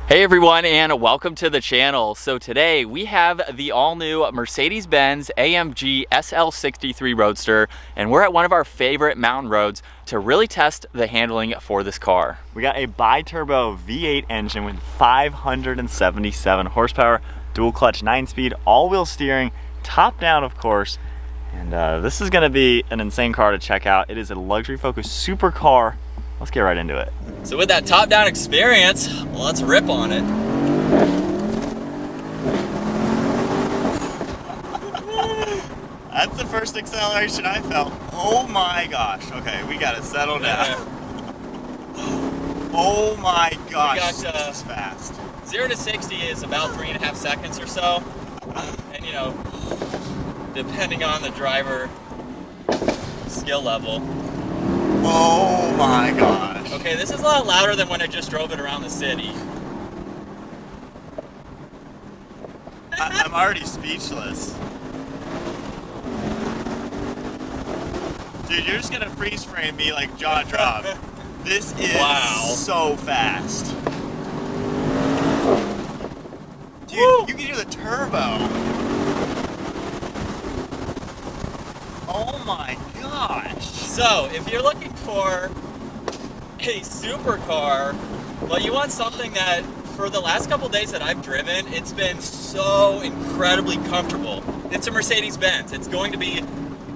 Hey everyone, and welcome to the channel. So today we have the all-new Mercedes Benz AMG SL63 Roadster, and we're at one of our favorite mountain roads to really test the handling for this car. We got a bi-turbo V8 engine with 577 horsepower, dual clutch 9-speed, all-wheel steering, top down of course, and this is going to be an insane car to check out. It is a luxury-focused supercar. Let's get right into it. So with that top-down experience, let's rip on it. That's the first acceleration I felt. Oh my gosh. Okay, we gotta settle down. Oh my gosh, this is fast. 0 to 60 is about 3.5 seconds or so. And you know, depending on the driver skill level. Oh my gosh. Okay, this is a lot louder than when I just drove it around the city. I'm already speechless. Dude, you're just gonna freeze frame me like jaw drop. This is so fast. Dude, you can hear the turbo. Oh my gosh. So, if you're looking for a supercar, well, you want something that, for the last couple days that I've driven, it's been so incredibly comfortable. It's a Mercedes Benz. It's going to be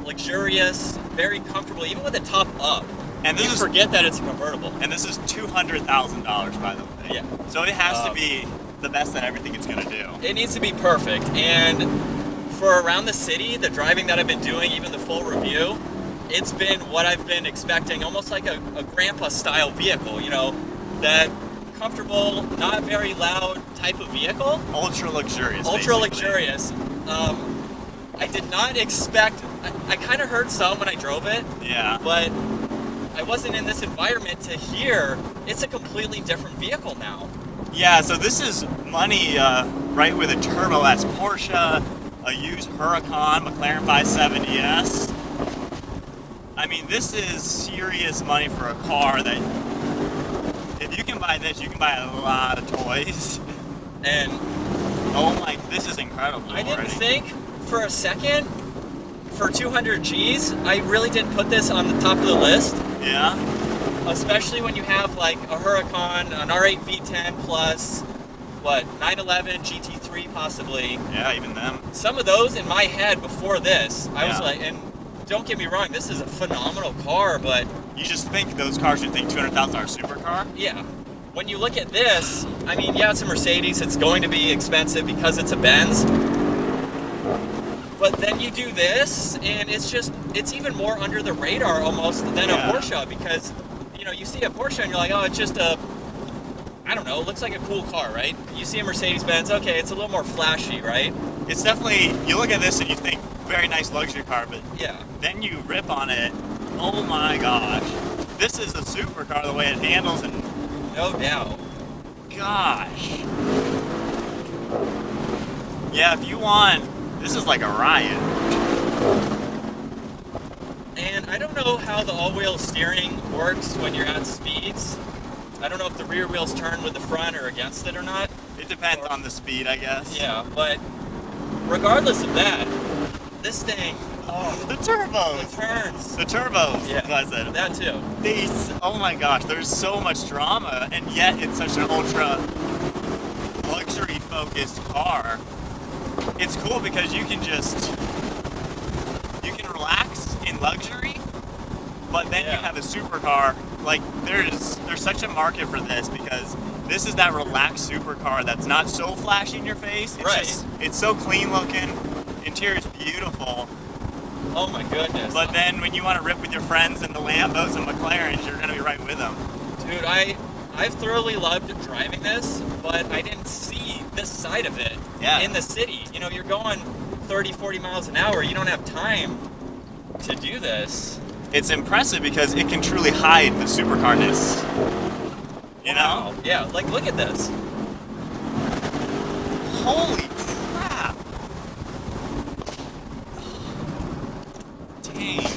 luxurious, very comfortable, even with the top up. And you forget that it's a convertible. And this is $200,000, by the way. Yeah. So it has to be the best at everything it's gonna do. It needs to be perfect. And for around the city, the driving that I've been doing, even the full review, it's been what I've been expecting, almost like a grandpa style vehicle, you know, that comfortable, not very loud type of vehicle. Ultra luxurious. Ultra luxurious. I did not expect, I kind of heard some when I drove it. Yeah. But I wasn't in this environment to hear it's a completely different vehicle now. Yeah, so this is money right with a turbo S Porsche, a used Huracan, McLaren 570S. I mean, this is serious money for a car that, if you can buy this, you can buy a lot of toys. And oh my, this is incredible. I didn't think for a second, for 200 Gs, I really didn't put this on the top of the list. Yeah. Especially when you have like a Huracan, an R8 V10 plus, what, 911 GT3 possibly. Yeah, even them. Some of those in my head before this, I was like, and don't get me wrong, this is a phenomenal car, but you just think those cars should think $200,000 supercar? Yeah. When you look at this, I mean, yeah, it's a Mercedes, it's going to be expensive because it's a Benz. But then you do this, and it's even more under the radar almost than a Porsche, because, you know, you see a Porsche and you're like, oh, it's just a, I don't know, it looks like a cool car, right? You see a Mercedes Benz, okay, it's a little more flashy, right? It's definitely, you look at this and you think, very nice luxury car, but yeah, then you rip on it, oh my gosh. This is a supercar, the way it handles, and no doubt. Gosh. Yeah, if you want, this is like a riot. And I don't know how the all-wheel steering works when you're at speeds. I don't know if the rear wheels turn with the front or against it or not. It depends on the speed, I guess. Yeah, but regardless of that, this thing, the turbos. The turns. The turbos, yeah, as I said. That too. Oh my gosh, there's so much drama, and yet it's such an ultra luxury-focused car. It's cool because you can relax in luxury, but then you have a supercar. Like, there's such a market for this because this is that relaxed supercar that's not so flashy in your face. It's it's so clean looking. Interior's beautiful. Oh my goodness. But then when you want to rip with your friends in the Lambos and McLarens, you're going to be right with them. Dude, I've thoroughly loved driving this, but I didn't see this side of it in the city. You know, you're going 30, 40 miles an hour. You don't have time to do this. It's impressive because it can truly hide the supercarness. You know? Yeah, like look at this. Holy crap. Dang.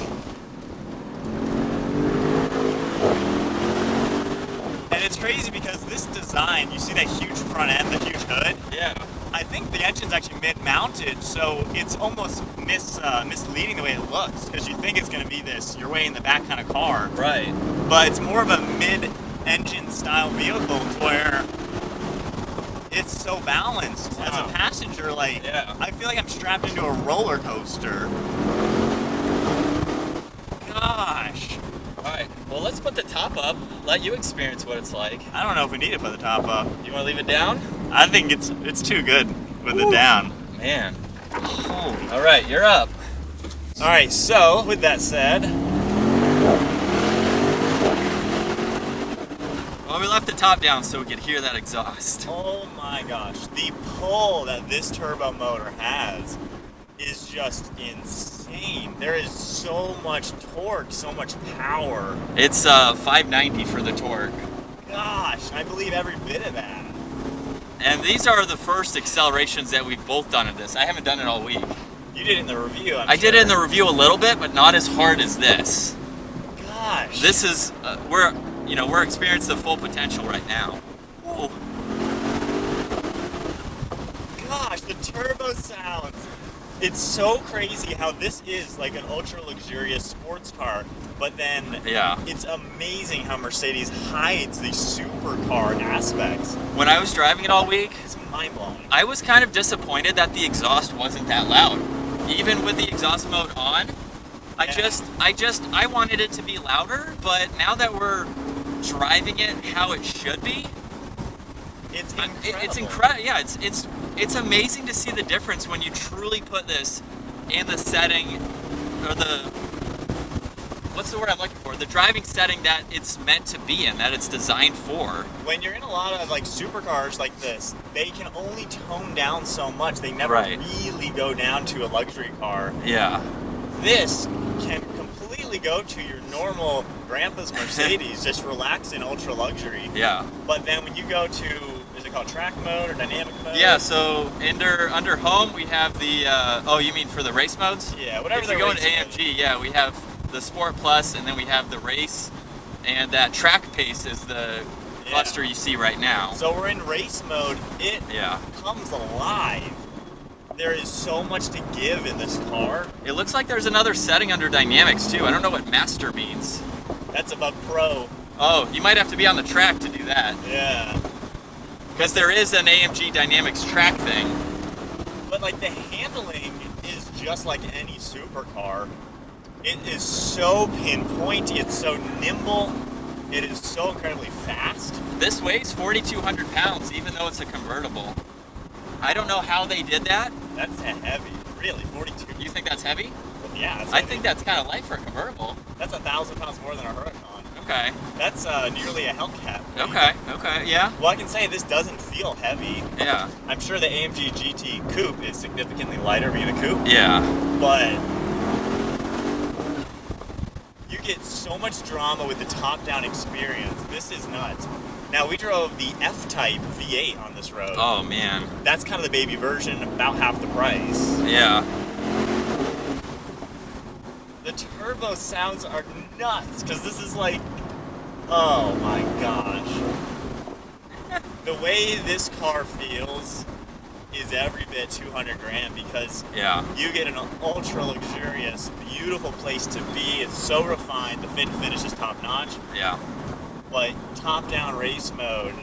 it's crazy because this design, you see that huge front end, the huge hood? Yeah. I think the engine's actually mid-mounted, so it's almost misleading the way it looks, because you think it's going to be this, you're way in the back kind of car. Right. But it's more of a mid-engine style vehicle to where it's so balanced. As a passenger, like, I feel like I'm strapped into a roller coaster. Gosh. Alright, well let's put the top up, let you experience what it's like. I don't know if we need to put the top up. You want to leave it down? I think it's too good with it down. Man. Holy. Alright, you're up. Alright, so with that said, well, we left the top down so we could hear that exhaust. oh my gosh, the pull that this turbo motor has is just insane. There is so much torque, so much power. It's 590 for the torque. Gosh, I believe every bit of that. And these are the first accelerations that we've both done in this. I haven't done it all week. You did it in the review, I did it in the review a little bit, but not as hard as this. Gosh. This is, we're experiencing the full potential right now. Whoa. Gosh, the turbo sounds. It's so crazy how this is like an ultra luxurious sports car, but then it's amazing how Mercedes hides these supercar aspects. When I was driving it all week, It's mind-blowing. I was kind of disappointed that the exhaust wasn't that loud. Even with the exhaust mode on, I wanted it to be louder, but now that we're driving it how it should be, It's incredible. it's incredible. Yeah, it's amazing to see the difference when you truly put this in the setting, or what's the word I'm looking for? The driving setting that it's meant to be in, that it's designed for. When you're in a lot of like supercars like this, they can only tone down so much. They never really go down to a luxury car. Yeah. This can completely go to your normal grandpa's Mercedes, just relax in ultra luxury. Yeah. But then when you go to, is it called track mode or dynamic mode? Yeah, so under home we have the, oh, you mean for the race modes? Yeah, whatever. If you go into AMG, we have the Sport Plus, and then we have the race, and that track pace is the cluster you see right now. So we're in race mode. It comes alive. There is so much to give in this car. It looks like there's another setting under dynamics too. I don't know what master means. That's above pro. Oh, you might have to be on the track to do that. Yeah. Because there is an AMG dynamics track thing. But like the handling is just like any supercar. It is so pinpoint, it's so nimble, it is so incredibly fast. This weighs 4,200 pounds, even though it's a convertible. I don't know how they did that. That's heavy, really, 42. You think that's heavy? Yeah, that's I heavy. think that's kind of light for a convertible. That's 1,000 pounds more than a Huracan. Okay. That's nearly a Hellcat. Okay, yeah. Well, I can say this doesn't feel heavy. Yeah. I'm sure the AMG GT Coupe is significantly lighter being a coupe. Yeah. But you get so much drama with the top-down experience. This is nuts. Now, we drove the F-Type V8 on this road. Oh, man. That's kind of the baby version, about half the price. Yeah. The turbo sounds are nuts, because this is like, oh my gosh. The way this car feels is every bit 200 grand, because you get an ultra luxurious, beautiful place to be. It's so refined, the fit and finish is top notch. Yeah. But top down race mode,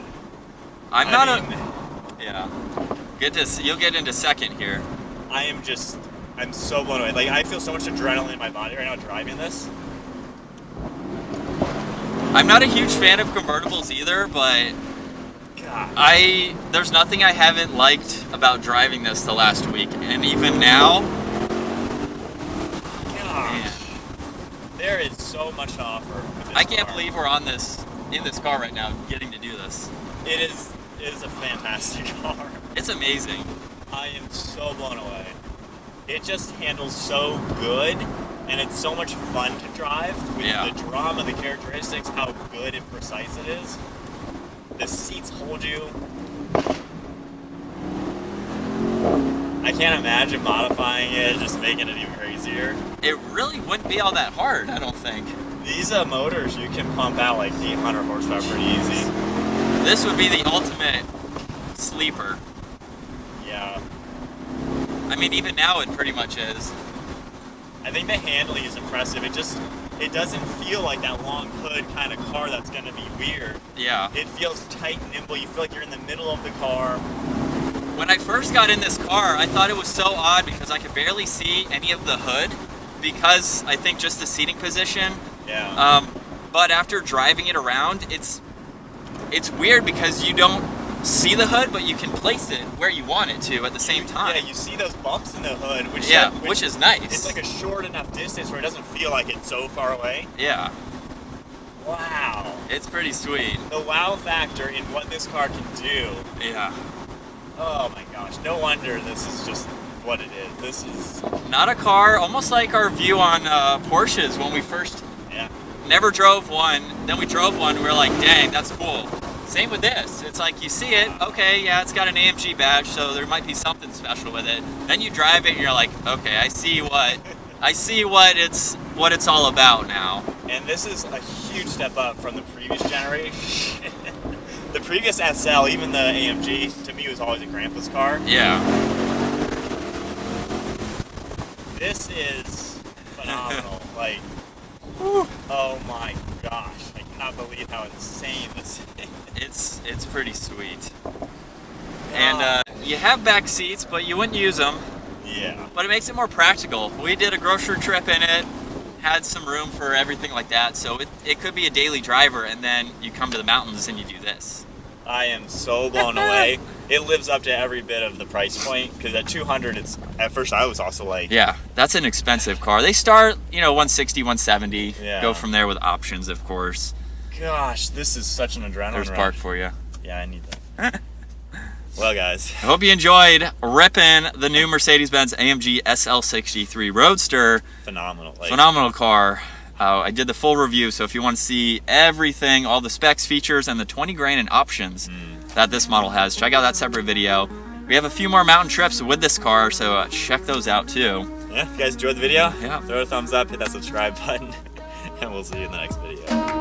You'll get into second here. I'm so blown away. Like, I feel so much adrenaline in my body right now driving this. I'm not a huge fan of convertibles either, but God. There's nothing I haven't liked about driving this the last week, and even now, Gosh. There is so much to offer with this I can't car. believe we're in this car right now, getting to do this. It is a fantastic car. It's amazing. I am so blown away. It just handles so good, and it's so much fun to drive with the drama, the characteristics, how good and precise it is. The seats hold you. I can't imagine modifying it, just making it even crazier. It really wouldn't be all that hard, I don't think. These motors, you can pump out like 800 horsepower pretty easy. this would be the ultimate sleeper. Yeah. I mean, even now it pretty much is. I think the handling is impressive. It doesn't feel like that long hood kind of car that's gonna be weird. Yeah. It feels tight and nimble. You feel like you're in the middle of the car. When I first got in this car, I thought it was so odd because I could barely see any of the hood because I think just the seating position. Yeah. But after driving it around, it's weird because you don't see the hood, but you can place it where you want it to at the same time. Yeah, you see those bumps in the hood, which is nice. It's like a short enough distance where it doesn't feel like it's so far away. Yeah. Wow. It's pretty sweet. The wow factor in what this car can do. Yeah. Oh my gosh, no wonder this is just what it is. This is not a car, almost like our view on Porsches when we first never drove one, then we drove one and we were like, dang, that's cool. Same with this. It's like you see it, okay, yeah, it's got an AMG badge, so there might be something special with it. Then you drive it and you're like, okay, I see what it's all about now. And this is a huge step up from the previous generation. The previous SL, even the AMG, to me was always a grandpa's car. Yeah. This is phenomenal. Like, oh my gosh. I cannot believe how insane this is. It's pretty sweet. And you have back seats, but you wouldn't use them. Yeah. But it makes it more practical. We did a grocery trip in it, had some room for everything like that, so it could be a daily driver, and then you come to the mountains and you do this. I am so blown away. It lives up to every bit of the price point, because at 200, it's, at first I was also like... Yeah, that's an expensive car. They start, 160, 170, yeah. Go from there with options, of course. Gosh, this is such an adrenaline There's rush. park for you. Yeah, I need that. Well, guys. I hope you enjoyed ripping the new Mercedes Benz AMG SL63 Roadster. Phenomenal. Phenomenal car. I did the full review, so if you want to see everything, all the specs, features, and the 20 grand in options that this model has, check out that separate video. We have a few more mountain trips with this car, so check those out too. Yeah, if you guys enjoyed the video, yeah, throw a thumbs up, hit that subscribe button, and we'll see you in the next video.